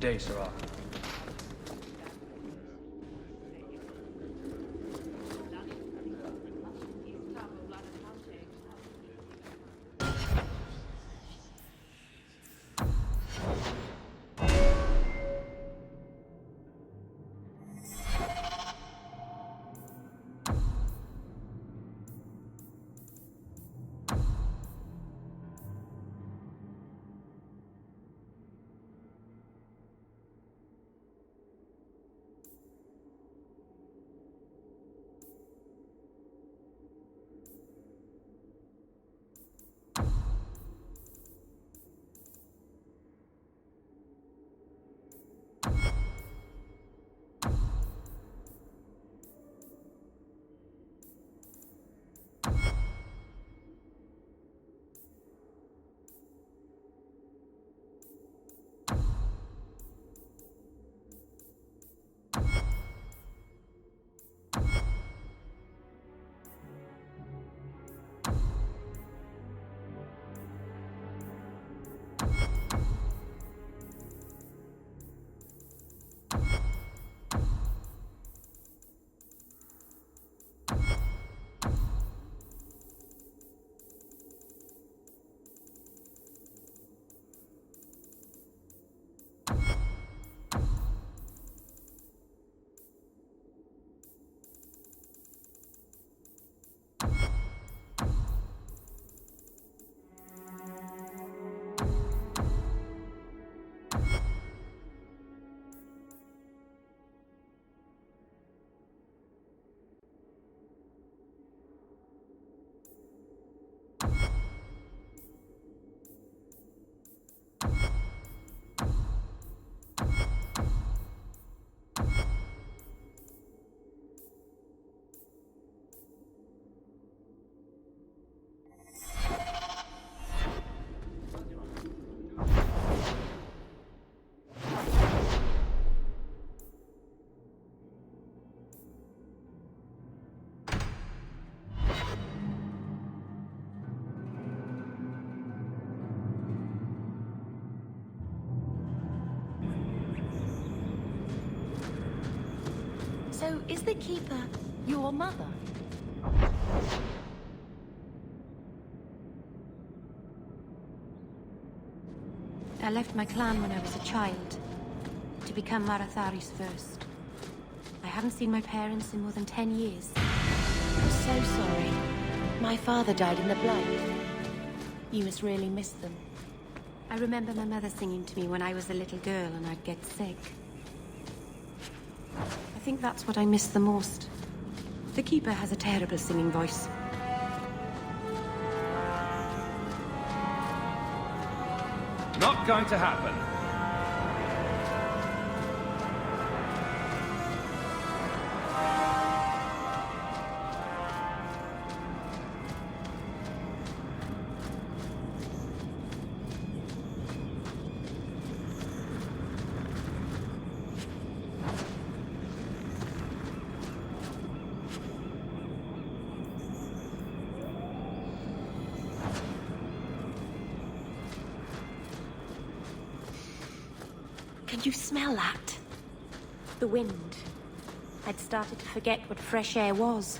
day, Sarah. So, is the Keeper your mother? I left my clan when I was a child, to become Marathari's first. I haven't seen my parents in more than 10 years. I'm so sorry. My father died in the Blight. You must really miss them. I remember my mother singing to me when I was a little girl and I'd get sick. I think that's what I miss the most. The Keeper has a terrible singing voice. Not going to happen. Can you smell that? The wind. I'd started to forget what fresh air was.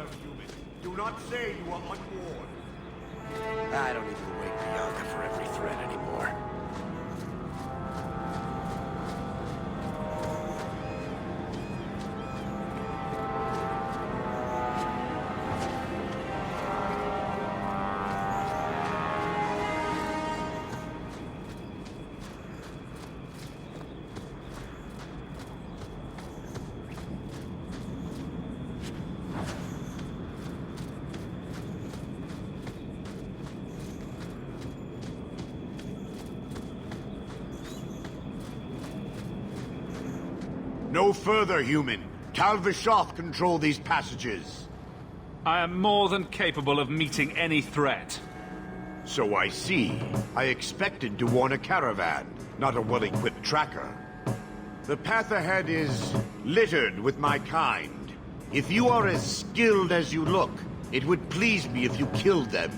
further, human. Do not say you are unwarned. I don't even wake Bianca for every threat anymore. No further, human. Tal Vishoth control these passages. I am more than capable of meeting any threat. So I see. I expected to warn a caravan, not a well-equipped tracker. The path ahead is littered with my kind. If you are as skilled as you look, it would please me if you killed them.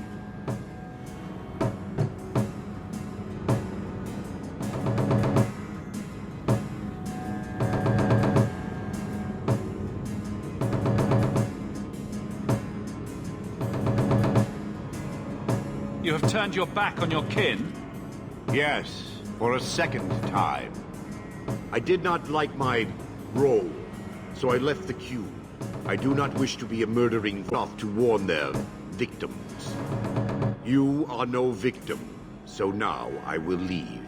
You have turned your back on your kin? Yes, for a second time. I did not like my role, so I left the queue. I do not wish to be a murdering Voth to warn their victims. You are no victim, so now I will leave.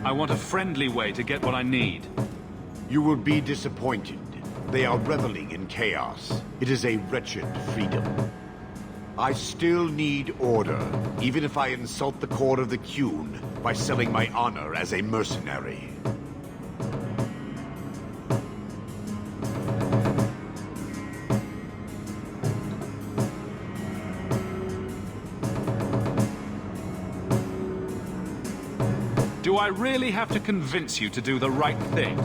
I want a friendly way to get what I need. You will be disappointed. They are reveling in chaos. It is a wretched freedom. I still need order, even if I insult the core of the Qun by selling my honor as a mercenary. Do I really have to convince you to do the right thing?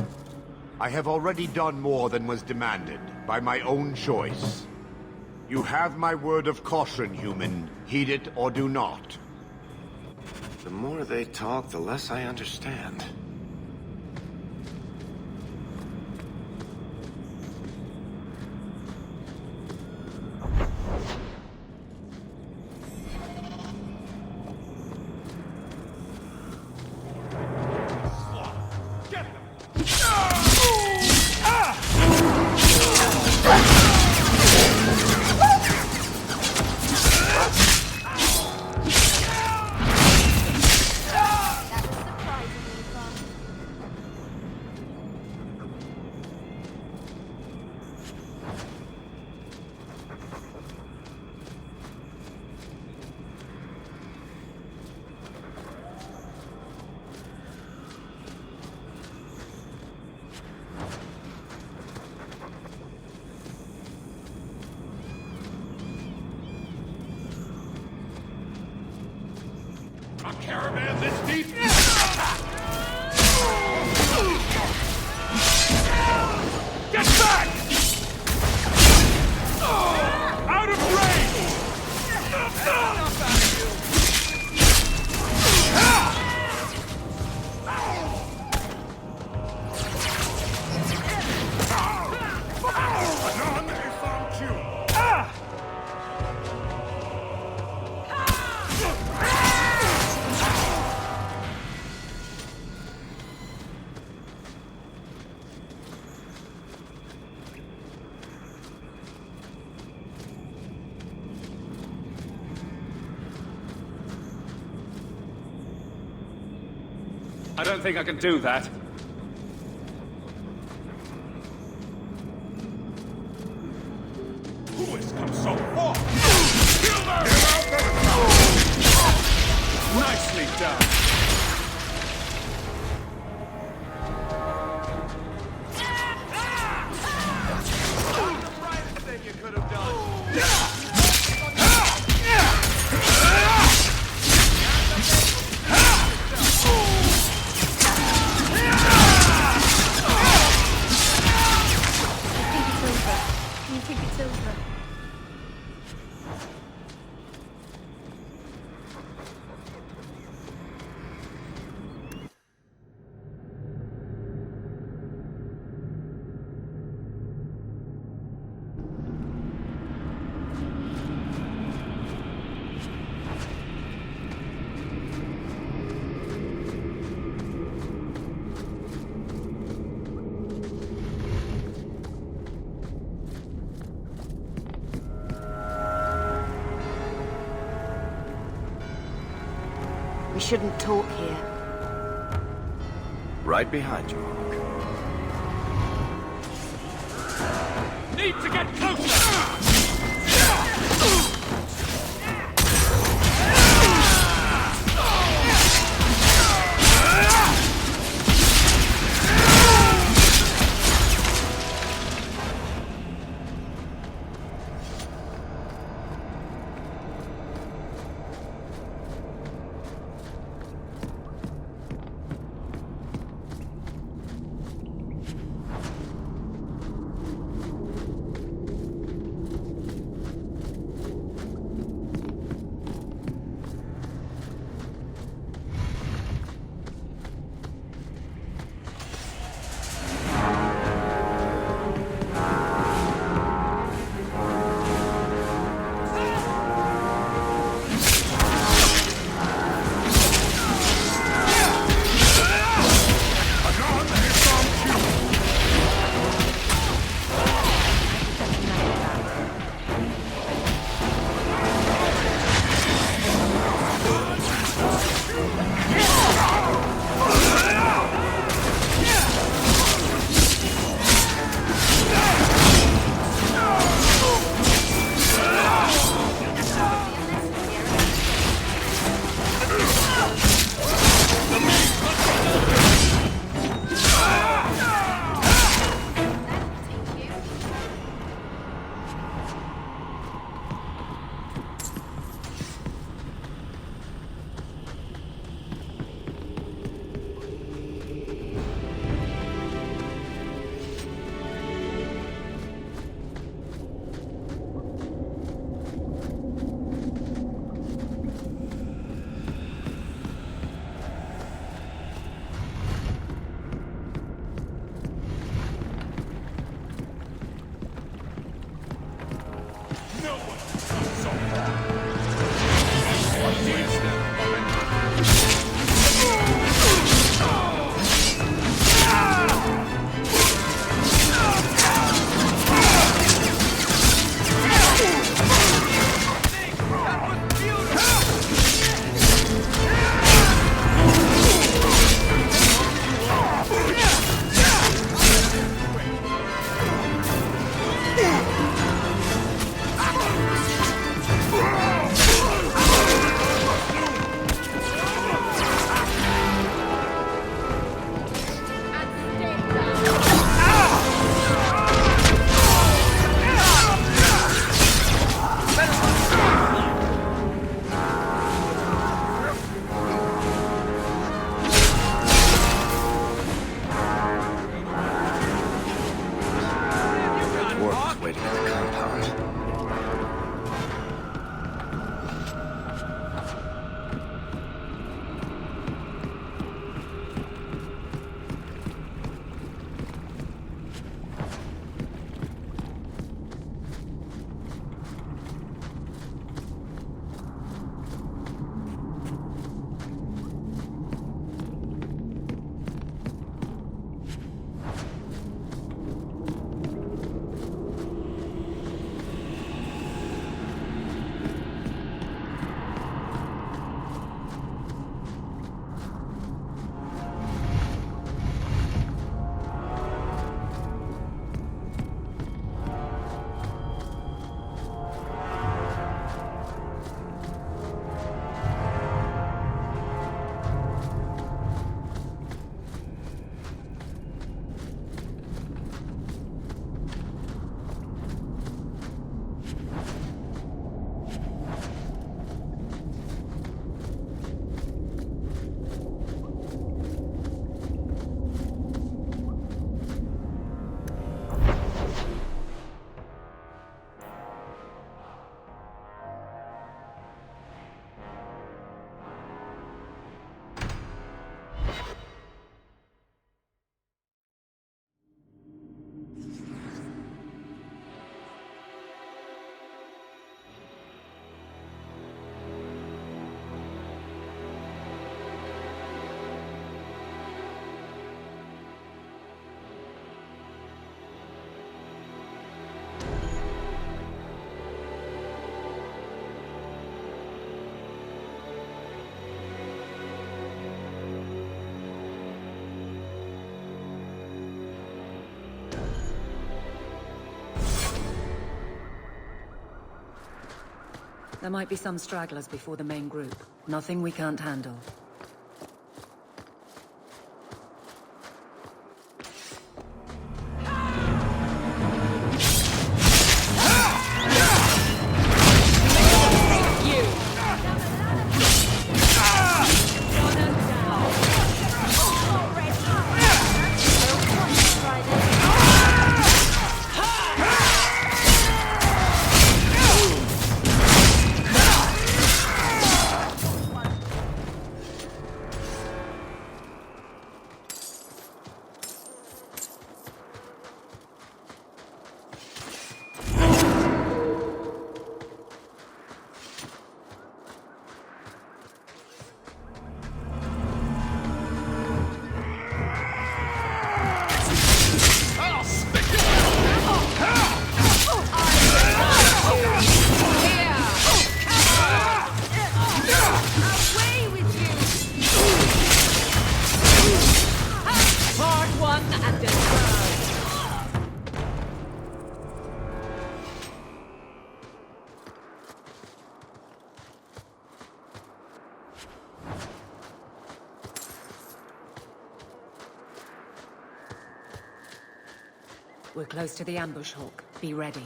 I have already done more than was demanded, by my own choice. You have my word of caution, human. Heed it or do not. The more they talk, the less I understand. A caravan this deep? Get back! Out of range! None is on cue. I don't think I can do that. Who has come so far? Nicely done. We shouldn't talk here. Right behind you, Hawk. Need to get closer! There might be some stragglers before the main group. Nothing we can't handle. We're close to the ambush, Hawk. Be ready.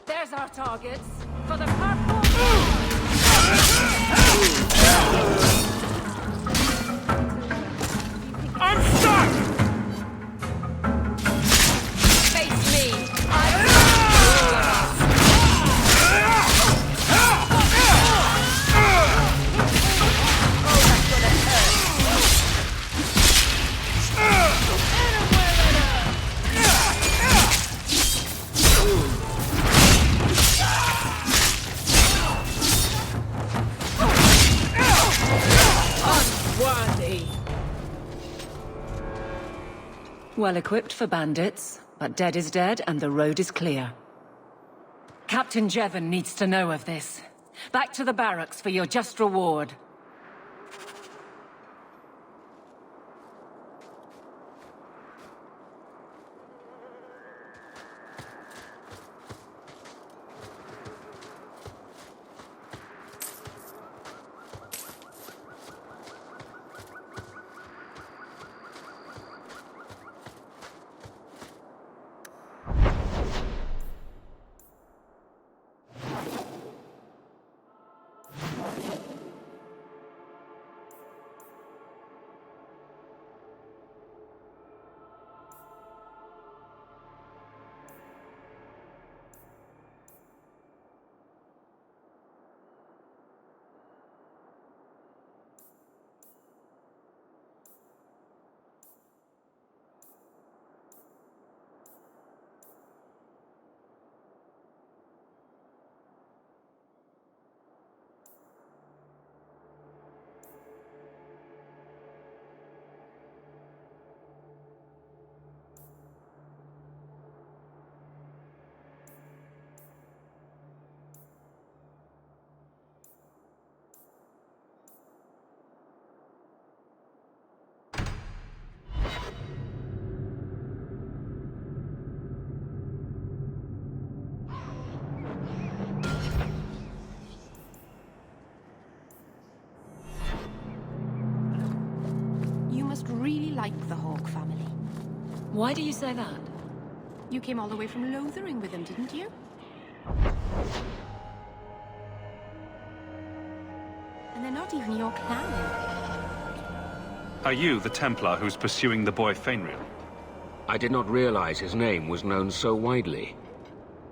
There's our targets for the purple. I'm stuck! Face me! Well equipped for bandits, but dead is dead and the road is clear. Captain Jevon needs to know of this. Back to the barracks for your just reward. Really like the Hawk family. Why do you say that? You came all the way from Lothering with them, didn't you? And they're not even your clan. Are you the Templar who's pursuing the boy Fenrir? I did not realize his name was known so widely.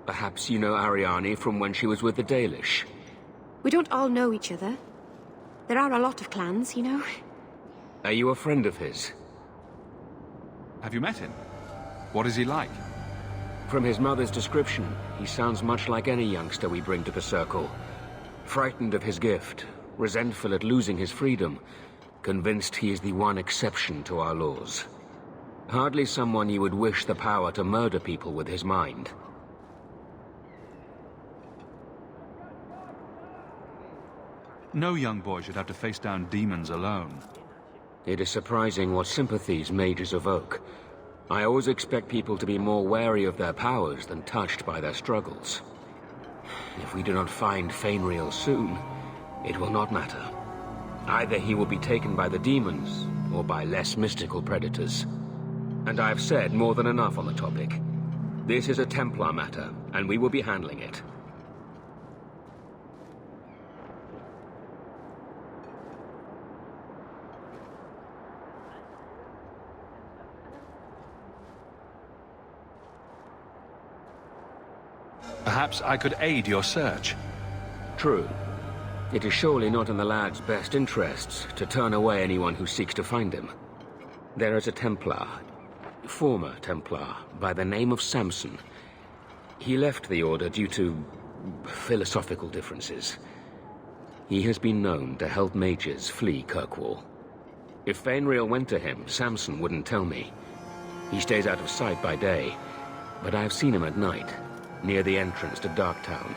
Perhaps you know Ariane from when she was with the Dalish. We don't all know each other. There are a lot of clans, you know. Are you a friend of his? Have you met him? What is he like? From his mother's description, he sounds much like any youngster we bring to the Circle. Frightened of his gift, resentful at losing his freedom, convinced he is the one exception to our laws. Hardly someone you would wish the power to murder people with his mind. No young boy should have to face down demons alone. It is surprising what sympathies mages evoke. I always expect people to be more wary of their powers than touched by their struggles. if we do not find Fainriel soon, it will not matter. Either he will be taken by the demons, or by less mystical predators. And I have said more than enough on the topic. This is a Templar matter, and we will be handling it. Perhaps I could aid your search. True. It is surely not in the lad's best interests to turn away anyone who seeks to find him. There is a Templar, former Templar, by the name of Samson. He left the Order due to philosophical differences. He has been known to help mages flee Kirkwall. If Fainriel went to him, Samson wouldn't tell me. He stays out of sight by day, but I've seen him at night, near the entrance to Darktown.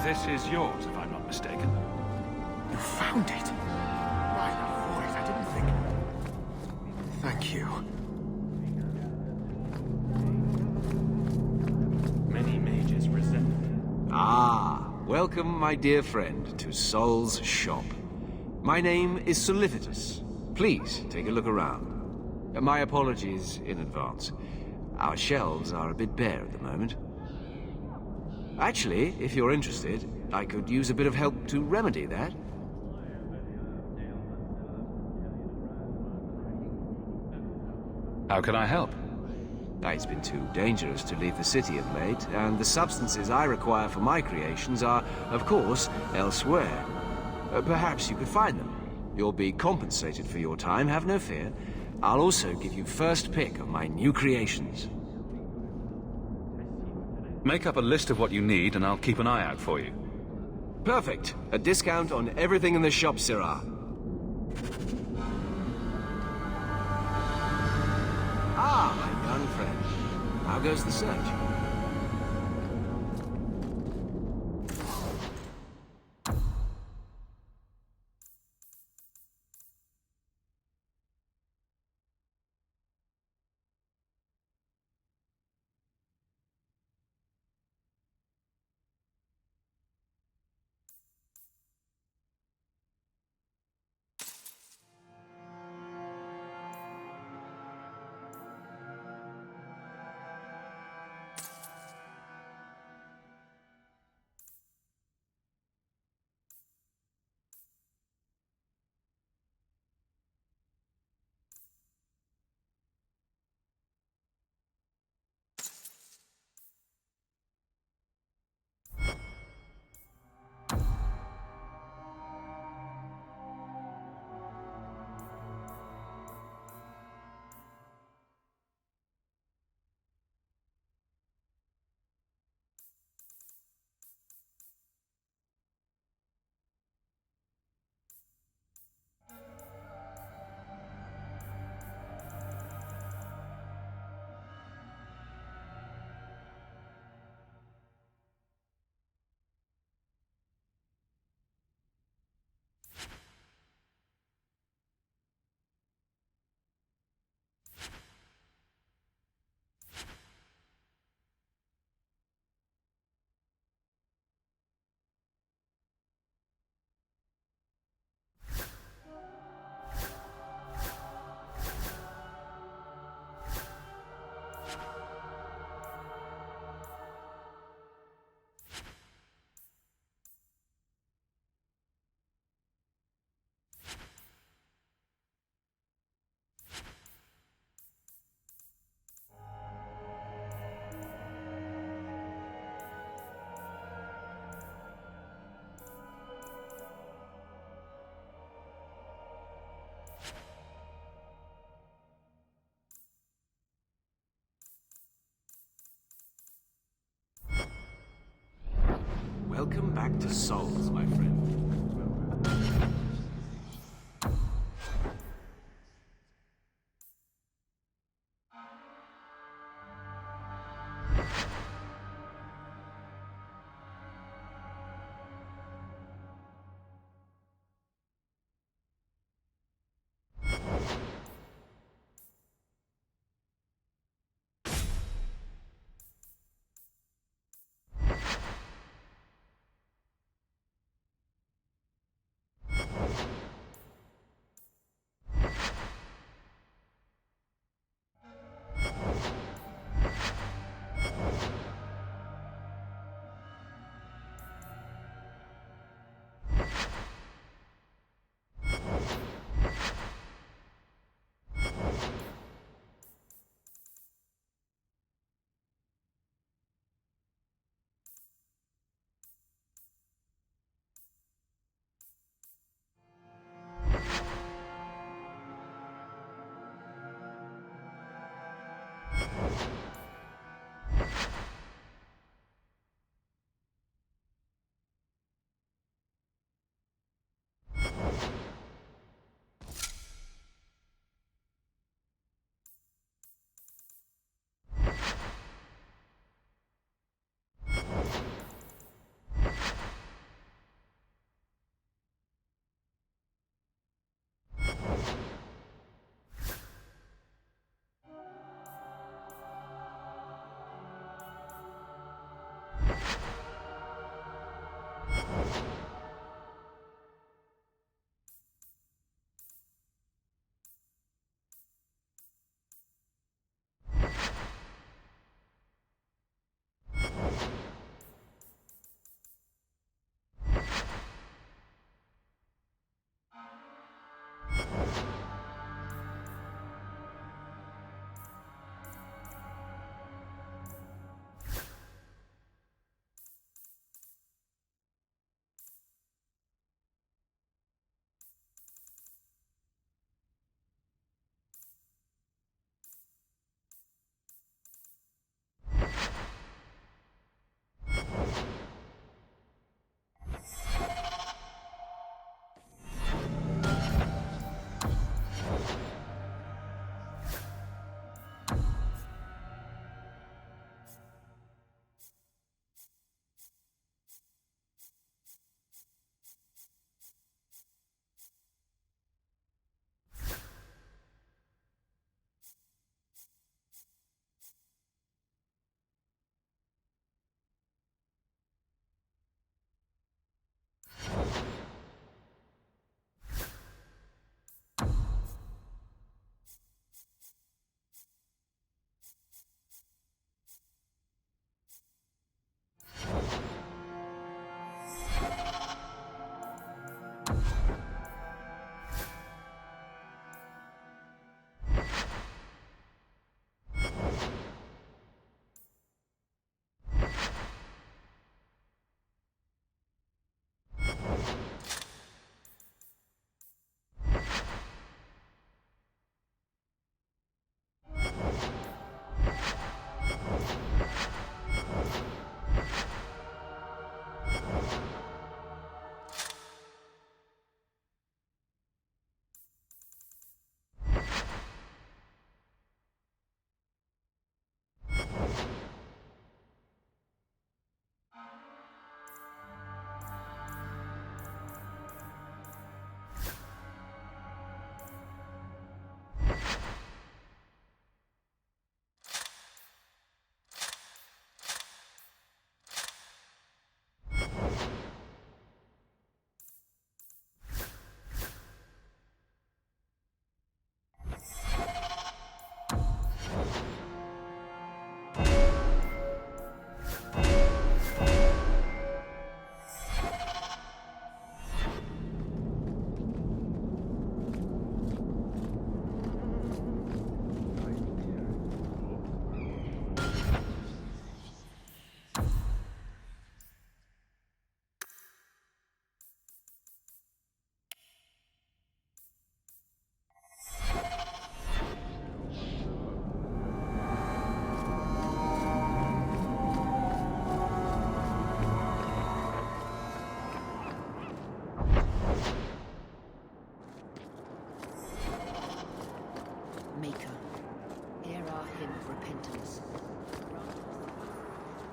This is yours, if I'm not mistaken. You found it? By the void, I didn't think... Thank you. Many mages resent... Ah, welcome, my dear friend, to Sol's shop. My name is Solivitus. Please, take a look around. My apologies in advance. Our shelves are a bit bare at the moment. Actually, if you're interested, I could use a bit of help to remedy that. How can I help? It's been too dangerous to leave the city of late, and the substances I require for my creations are, of course, elsewhere. Perhaps you could find them. You'll be compensated for your time, have no fear. I'll also give you first pick of my new creations. Make up a list of what you need, and I'll keep an eye out for you. Perfect. A discount on everything in the shop, Sirrah. Ah, my young friend. How goes the search? Welcome back to Souls, my friend.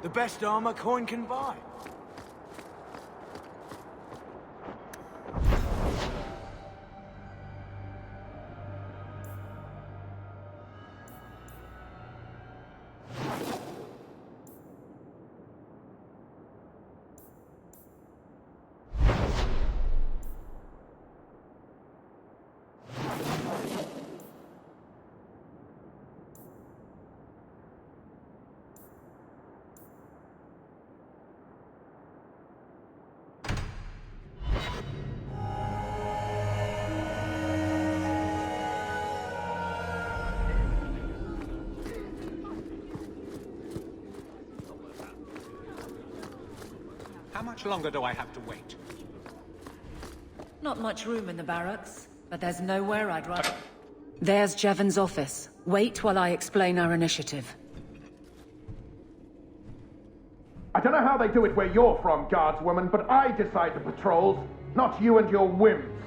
The best armor coin can buy. How much longer do I have to wait? Not much room in the barracks, but there's nowhere I'd rather... There's Jevon's office. Wait while I explain our initiative. I don't know how they do it where you're from, guardswoman, but I decide the patrols, not you and your whims.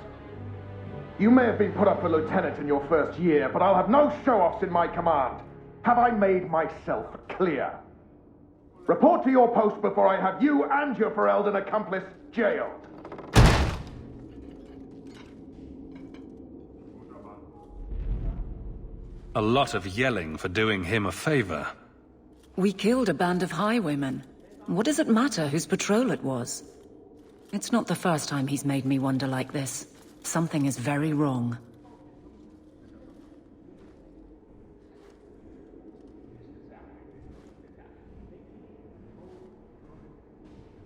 You may have been put up for lieutenant in your first year, but I'll have no show-offs in my command. Have I made myself clear? Report to your post before I have you and your Ferelden accomplice jailed. A lot of yelling for doing him a favor. We killed a band of highwaymen. What does it matter whose patrol it was? It's not the first time he's made me wonder like this. Something is very wrong.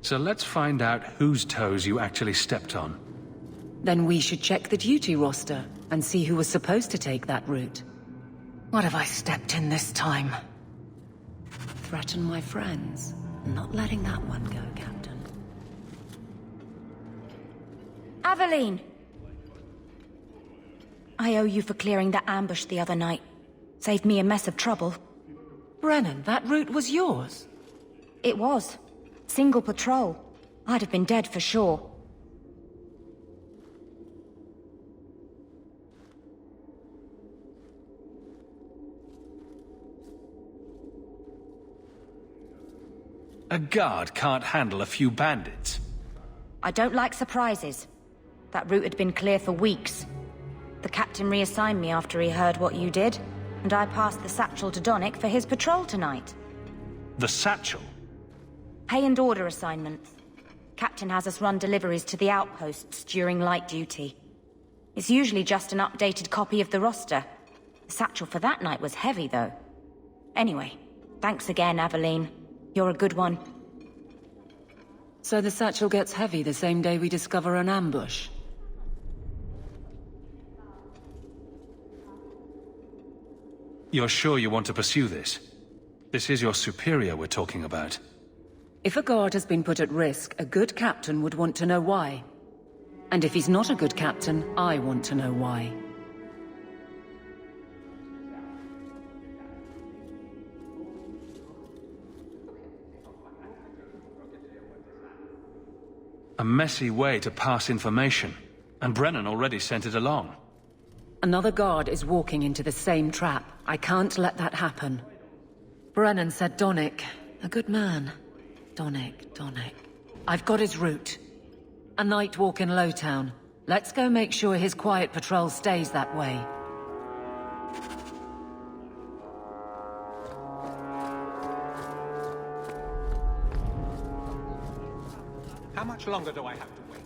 So let's find out whose toes you actually stepped on. Then we should check the duty roster and see who was supposed to take that route. What have I stepped in this time? Threaten my friends. Not letting that one go, Captain. Aveline! I owe you for clearing that ambush the other night. Saved me a mess of trouble. Brennan, that route was yours? It was. Single patrol. I'd have been dead for sure. A guard can't handle a few bandits. I don't like surprises. That route had been clear for weeks. The captain reassigned me after he heard what you did, and I passed the satchel to Donnic for his patrol tonight. The satchel? Pay and order assignments. Captain has us run deliveries to the outposts during light duty. It's usually just an updated copy of the roster. The satchel for that night was heavy, though. Anyway, thanks again, Aveline. You're a good one. So the satchel gets heavy the same day we discover an ambush? You're sure you want to pursue this? This is your superior we're talking about. If a guard has been put at risk, a good captain would want to know why. And if he's not a good captain, I want to know why. A messy way to pass information, and Brennan already sent it along. Another guard is walking into the same trap. I can't let that happen. Brennan said Donnic. A good man. Donnic. I've got his route. A night walk in Lowtown. Let's go make sure his quiet patrol stays that way. How much longer do I have to wait?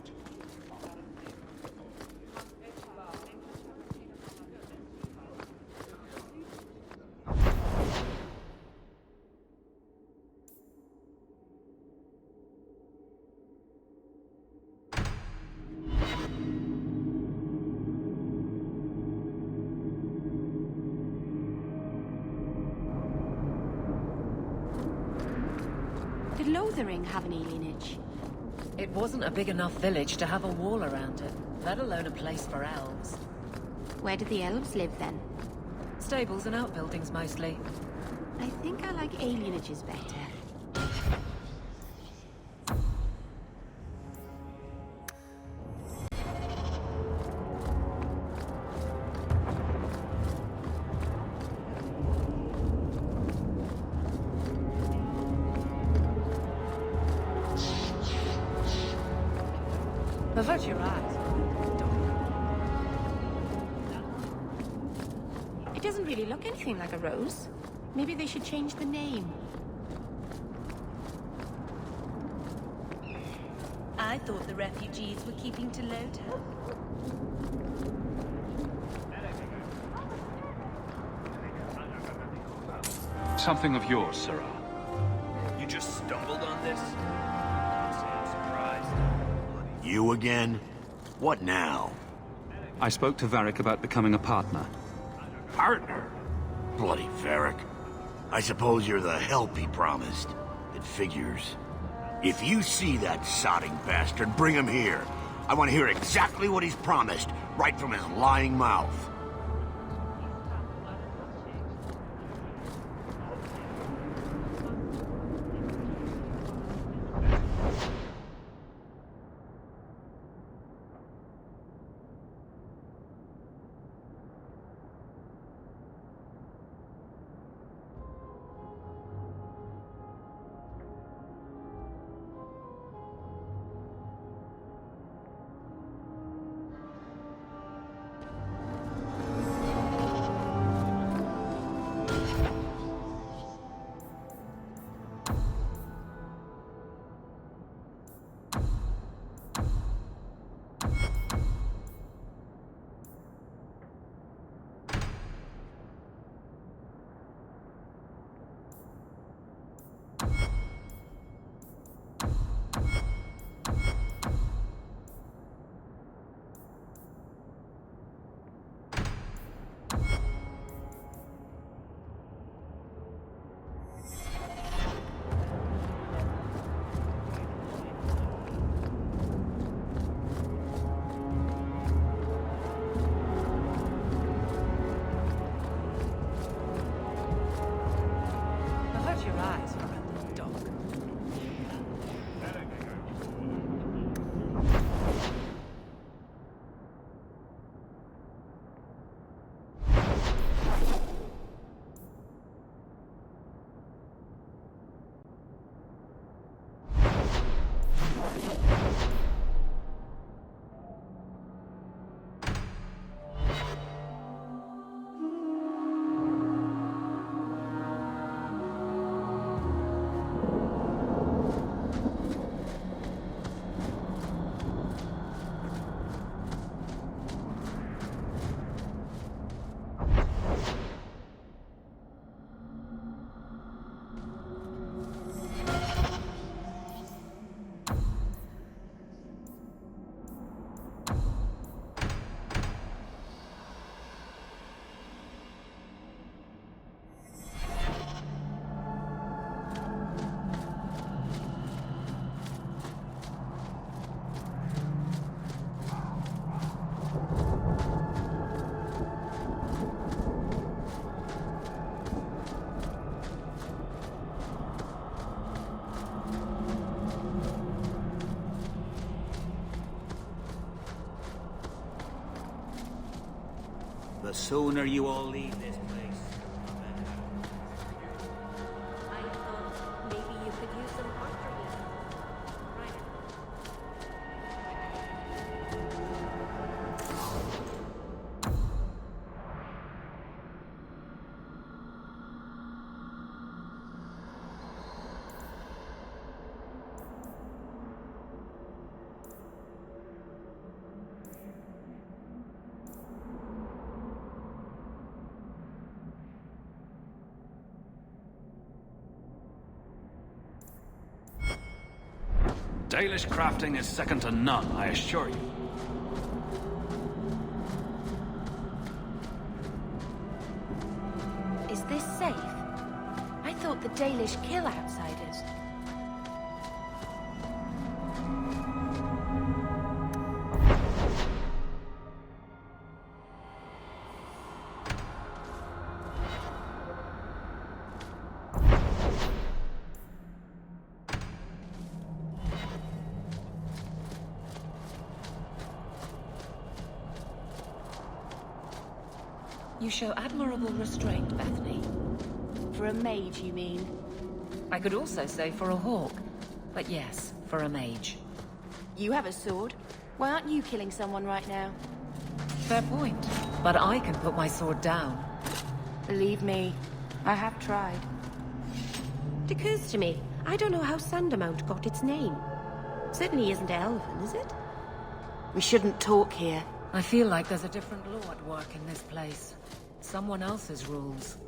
Did Lothering have an alienage? It wasn't a big enough village to have a wall around it, let alone a place for elves. Where did the elves live then? Stables and outbuildings mostly. I think I like alienages better. Avert your eyes. It doesn't really look anything like a rose. Maybe they should change the name. I thought the refugees were keeping to Lota. Something of yours, Sarah. You just stumbled on this? Can't say I'm surprised. You again? What now? I spoke to Varric about becoming a partner. Partner? Bloody Varric. I suppose you're the help he promised. It figures. If you see that sodding bastard, bring him here. I want to hear exactly what he's promised, right from his lying mouth. Avert your eyes, horrendous dog. The sooner you all leave this place, the better. I thought maybe you could use some altruism. Right. Dalish crafting is second to none, I assure you. Is this safe? I thought the Dalish kill outsiders. You show admirable restraint, Bethany. For a mage, you mean? I could also say for a hawk. But yes, for a mage. You have a sword. Why aren't you killing someone right now? Fair point. But I can put my sword down. Believe me, I have tried. It occurs to me, I don't know how Sandamount got its name. Certainly isn't Elven, is it? We shouldn't talk here. I feel like there's a different law at work in this place. Someone else's rules.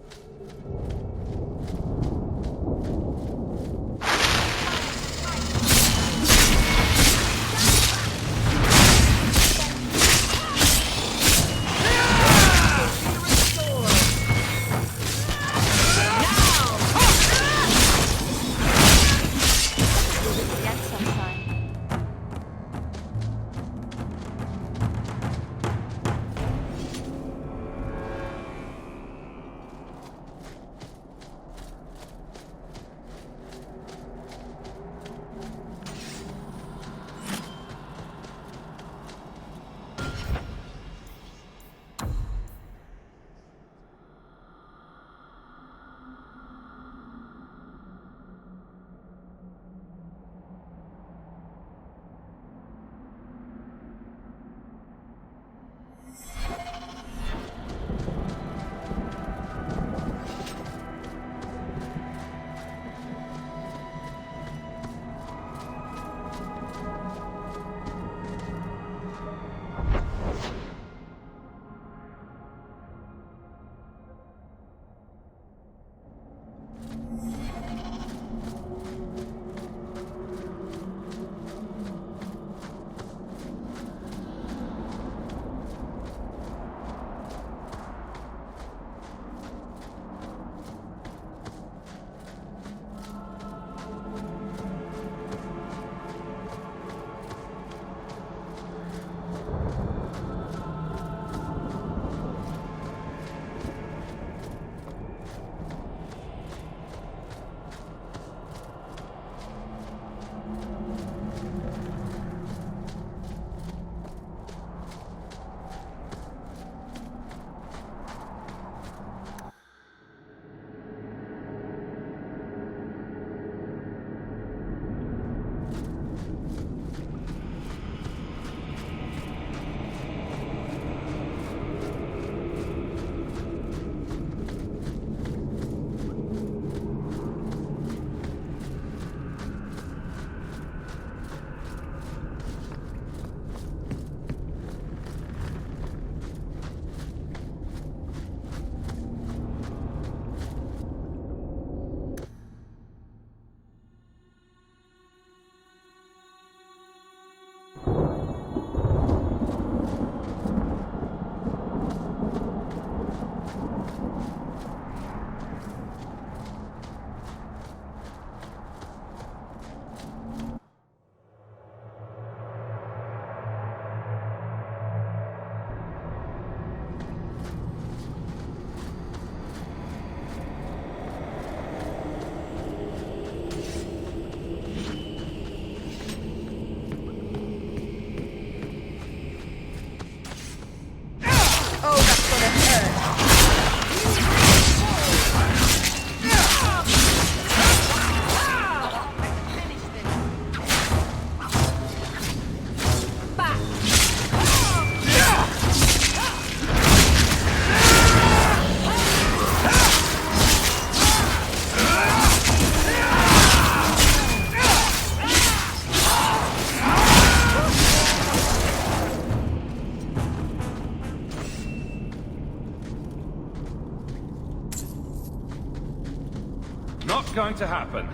Not going to happen.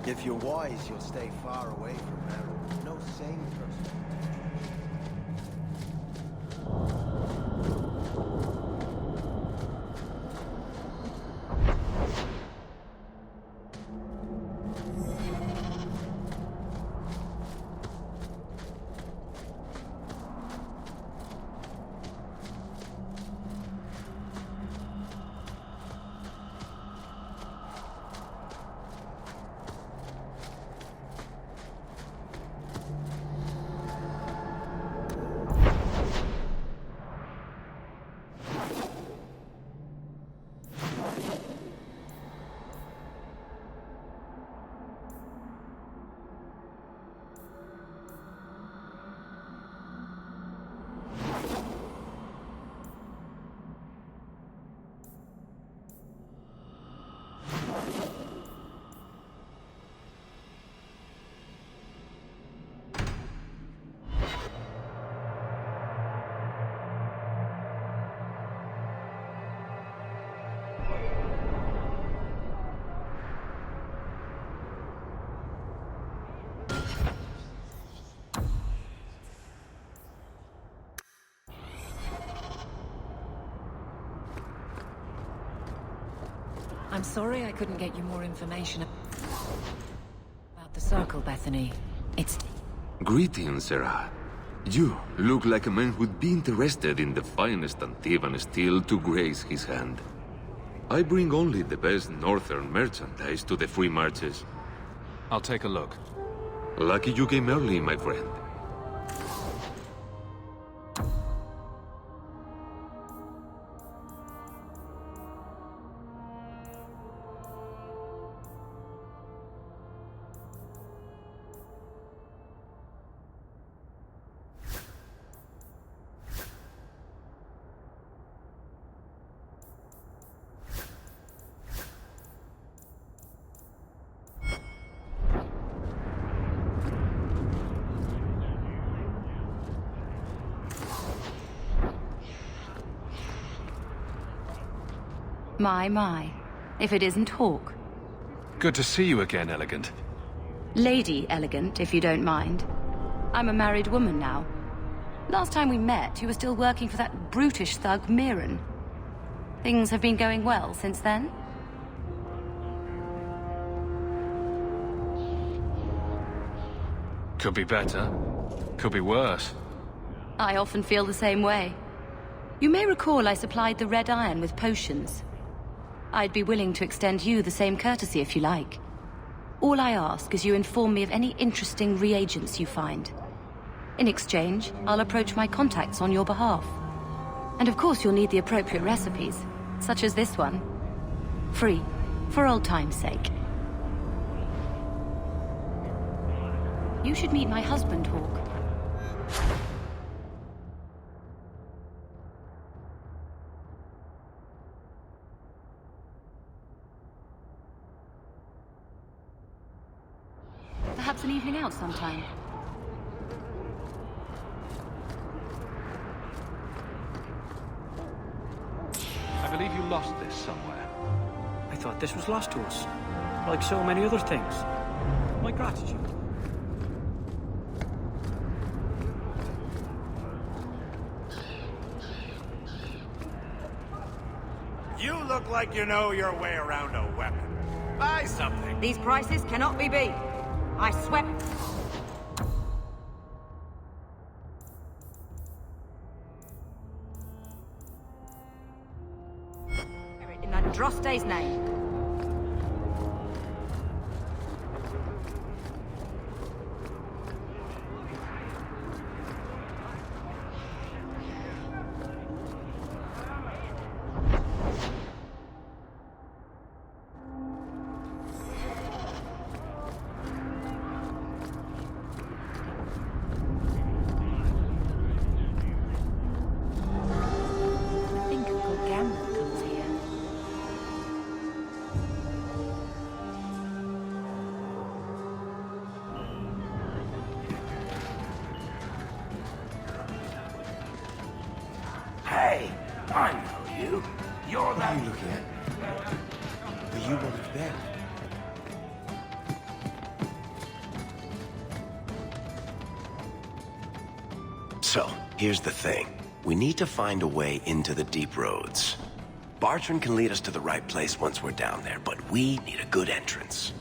If you're wise, you'll stay far away from Merrill. No sane person. I'm sorry I couldn't get you more information about the Circle, Bethany. It's... Greetings, Sarah. You look like a man who'd be interested in the finest Antivan steel to grace his hand. I bring only the best northern merchandise to the free marches. I'll take a look. Lucky you came early, my friend. My. If it isn't Hawke. Good to see you again, Elegant. Lady Elegant, if you don't mind. I'm a married woman now. Last time we met, you were still working for that brutish thug, Mirren. Things have been going well since then? Could be better. Could be worse. I often feel the same way. You may recall I supplied the Red Iron with potions. I'd be willing to extend you the same courtesy if you like. All I ask is you inform me of any interesting reagents you find. In exchange, I'll approach my contacts on your behalf. And of course you'll need the appropriate recipes, such as this one. Free, for old time's sake. You should meet my husband, Hawke. Perhaps an evening out sometime. I believe you lost this somewhere. I thought this was lost to us, like so many other things. My gratitude. You look like you know your way around a weapon. Buy something. These prices cannot be beat. I swear. In Andraste's name. But you would have been. So, here's the thing. We need to find a way into the deep roads. Bartrand can lead us to the right place once we're down there, but we need a good entrance.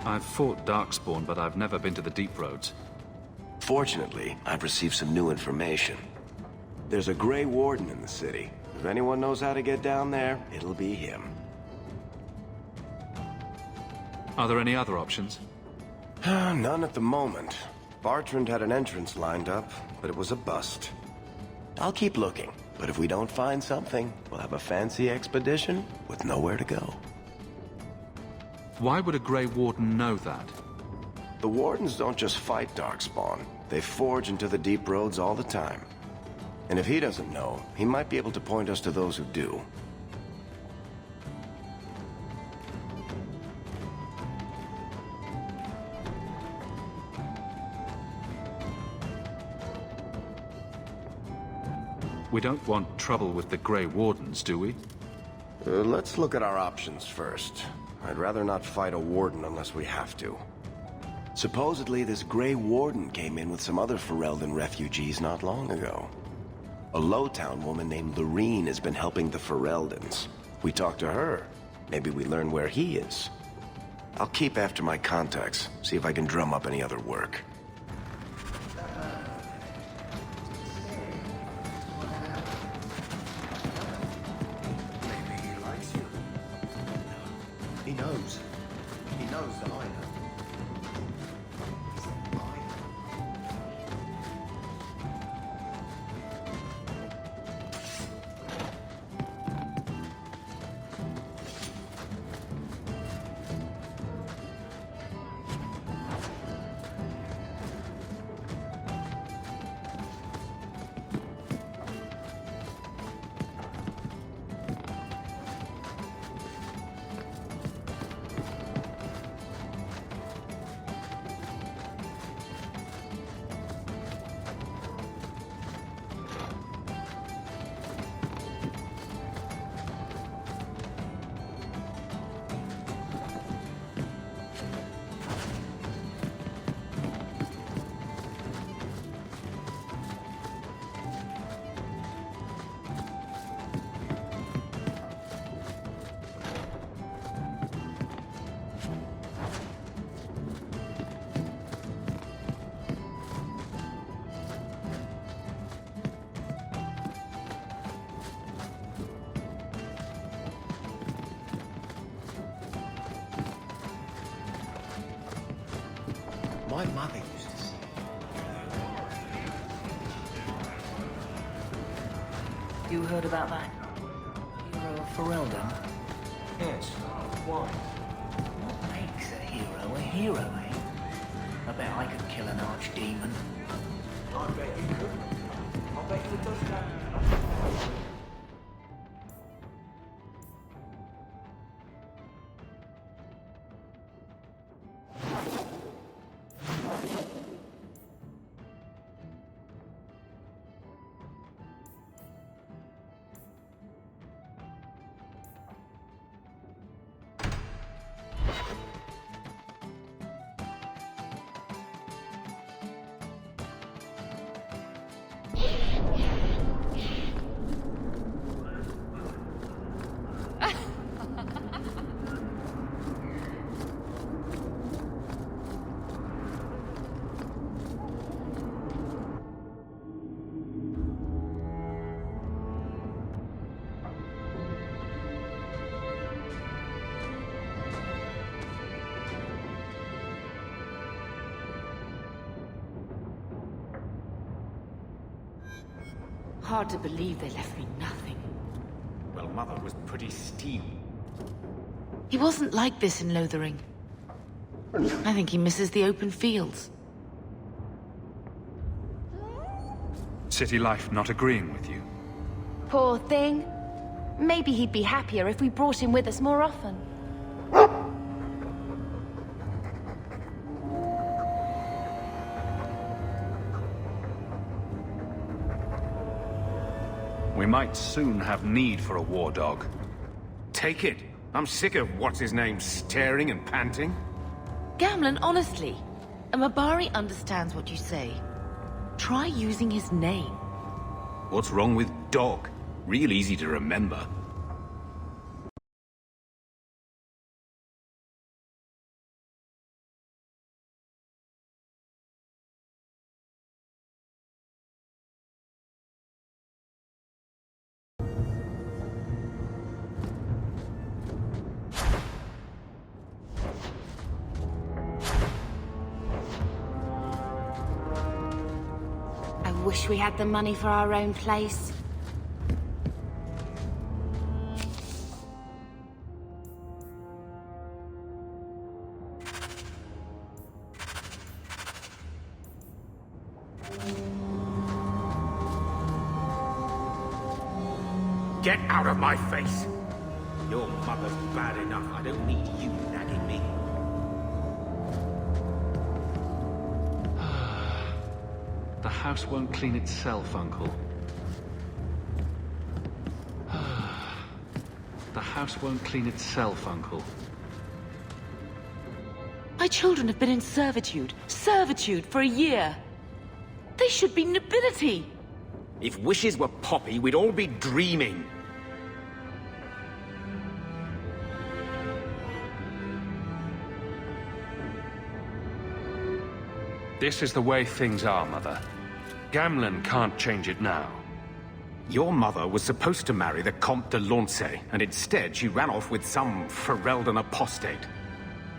I've fought Darkspawn, but I've never been to the Deep Roads. Fortunately, I've received some new information. There's a Grey Warden in the city. If anyone knows how to get down there, it'll be him. Are there any other options? None at the moment. Bartrand had an entrance lined up, but it was a bust. I'll keep looking, but if we don't find something, we'll have a fancy expedition with nowhere to go. Why would a Grey Warden know that? The Wardens don't just fight Darkspawn. They forge into the deep roads all the time. And if he doesn't know, he might be able to point us to those who do. We don't want trouble with the Grey Wardens, do we? Let's look at our options first. I'd rather not fight a Warden unless we have to. Supposedly, this Grey Warden came in with some other Ferelden refugees not long ago. A Lowtown woman named Lorene has been helping the Fereldans. We talk to her. Maybe we learn where he is. I'll keep after my contacts, see if I can drum up any other work. He knows. He knows that I know. My mother used to say. You heard about that? Hero of Ferelden? Yes. Why? What makes a hero, eh? I bet I could kill an archdemon. I bet you could. I bet you it does that. Hard to believe they left me nothing. Well, Mother was pretty steely. He wasn't like this in Lothering. I think he misses the open fields. City life not agreeing with you? Poor thing. Maybe he'd be happier if we brought him with us more often. We might soon have need for a war dog. Take it. I'm sick of what's-his-name staring and panting. Gamlen, honestly, a Mabari understands what you say. Try using his name. What's wrong with dog? Real easy to remember. I wish we had the money for our own place. Get out of my face! Your mother's bad enough. I don't need you nagging me. The house won't clean itself, Uncle. The house won't clean itself, Uncle. My children have been in servitude for a year. They should be nobility. If wishes were poppy, we'd all be dreaming. This is the way things are, Mother. Gamlen can't change it now. Your mother was supposed to marry the Comte de Launcey, and instead she ran off with some Ferelden apostate.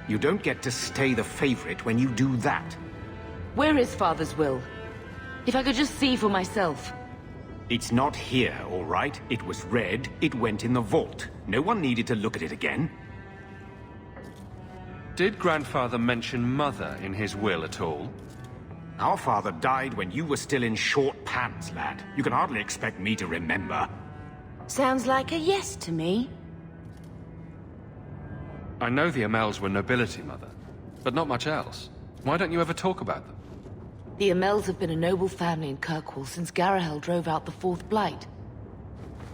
You don't get to stay the favorite when you do that. Where is Father's will? If I could just see for myself. It's not here, all right? It was read, it went in the vault. No one needed to look at it again. Did Grandfather mention Mother in his will at all? Our father died when you were still in short pants, lad. You can hardly expect me to remember. Sounds like a yes to me. I know the Amels were nobility, Mother, but not much else. Why don't you ever talk about them? The Amels have been a noble family in Kirkwall since Garahel drove out the Fourth Blight.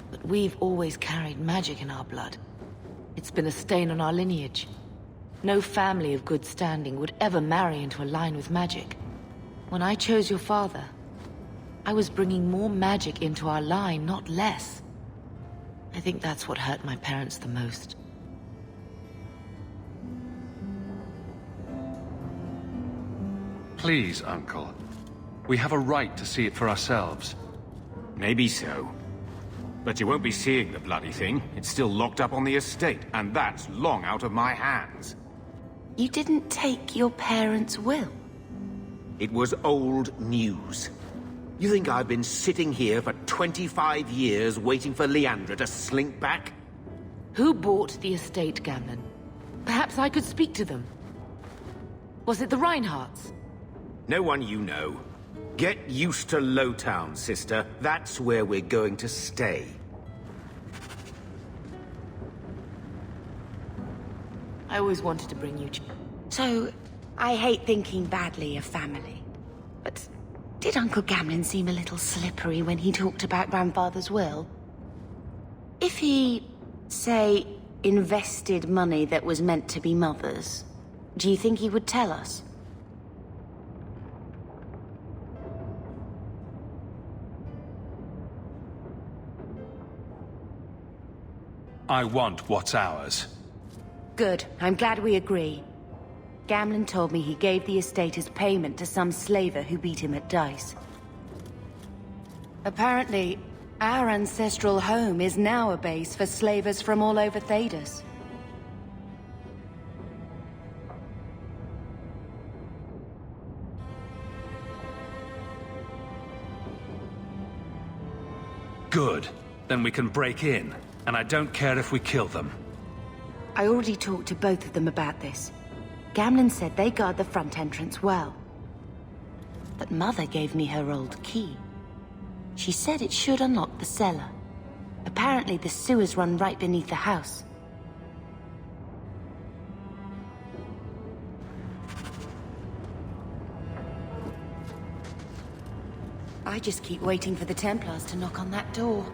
But we've always carried magic in our blood. It's been a stain on our lineage. No family of good standing would ever marry into a line with magic. When I chose your father, I was bringing more magic into our line, not less. I think that's what hurt my parents the most. Please, Uncle. We have a right to see it for ourselves. Maybe so. But you won't be seeing the bloody thing. It's still locked up on the estate, and that's long out of my hands. You didn't take your parents' will? It was old news. You think I've been sitting here for 25 years waiting for Leandra to slink back? Who bought the estate, Gamlen? Perhaps I could speak to them. Was it the Reinhardts? No one you know. Get used to Lowtown, sister. That's where we're going to stay. I always wanted to bring you... So, I hate thinking badly of family. But did Uncle Gamlen seem a little slippery when he talked about Grandfather's will? If he, say, invested money that was meant to be Mother's, do you think he would tell us? I want what's ours. Good. I'm glad we agree. Gamlen told me he gave the estate as payment to some slaver who beat him at dice. Apparently, our ancestral home is now a base for slavers from all over Thedas. Good. Then we can break in, and I don't care if we kill them. I already talked to both of them about this. Gamlen said they guard the front entrance well. But Mother gave me her old key. She said it should unlock the cellar. Apparently the sewers run right beneath the house. I just keep waiting for the Templars to knock on that door.